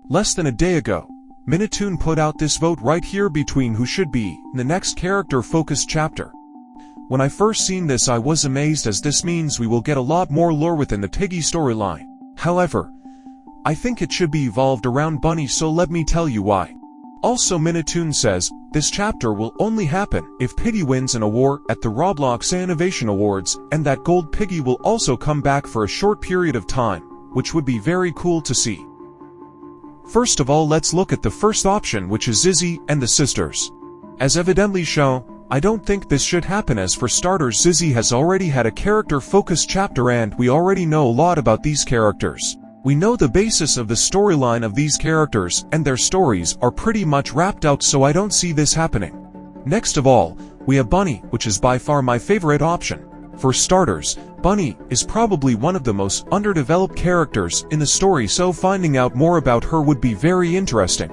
Less than a day ago, Minitoon put out this vote right here between who should be the next character-focused chapter. When I first seen this I was amazed, as this means we will get a lot more lore within the Piggy storyline. However, I think it should be evolved around Bunny, so let me tell you why. Also, Minitoon says, this chapter will only happen if Piggy wins an award at the Roblox Innovation Awards, and that Gold Piggy will also come back for a short period of time, which would be very cool to see. First of all, let's look at the first option, which is Zizzy and the sisters. As evidently shown, I don't think this should happen, as for starters Zizzy has already had a character-focused chapter and we already know a lot about these characters. We know the basis of the storyline of these characters and their stories are pretty much wrapped out, so I don't see this happening. Next of all, we have Bunny, which is by far my favorite option. For starters, Bunny is probably one of the most underdeveloped characters in the story, so finding out more about her would be very interesting.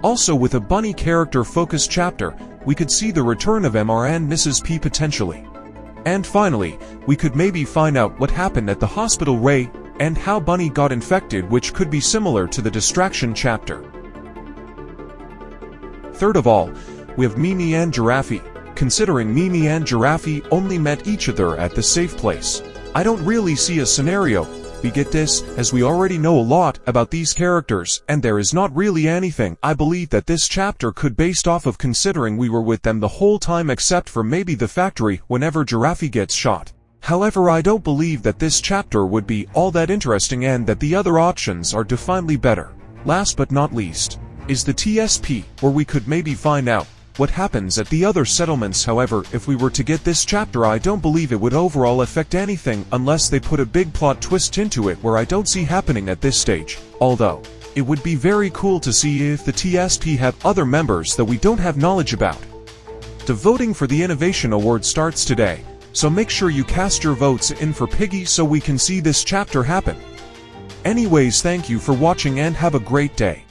Also, with a Bunny character-focused chapter, we could see the return of MR and Mrs. P potentially. And finally, we could maybe find out what happened at the hospital Ray, and how Bunny got infected, which could be similar to the Distraction chapter. Third of all, we have Mimi and Giraffe. Considering Mimi and Giraffe only met each other at the safe place, I don't really see a scenario. We get this, as we already know a lot about these characters, and there is not really anything I believe that this chapter could based off of, considering we were with them the whole time except for maybe the factory whenever Giraffe gets shot. However, I don't believe that this chapter would be all that interesting and that the other options are definitely better. Last but not least, is the TSP, where we could maybe find out what happens at the other settlements. However, if we were to get this chapter, I don't believe it would overall affect anything unless they put a big plot twist into it, where I don't see happening at this stage. Although, it would be very cool to see if the TSP have other members that we don't have knowledge about. The voting for the Innovation Award starts today, so make sure you cast your votes in for Piggy so we can see this chapter happen. Anyways, thank you for watching and have a great day.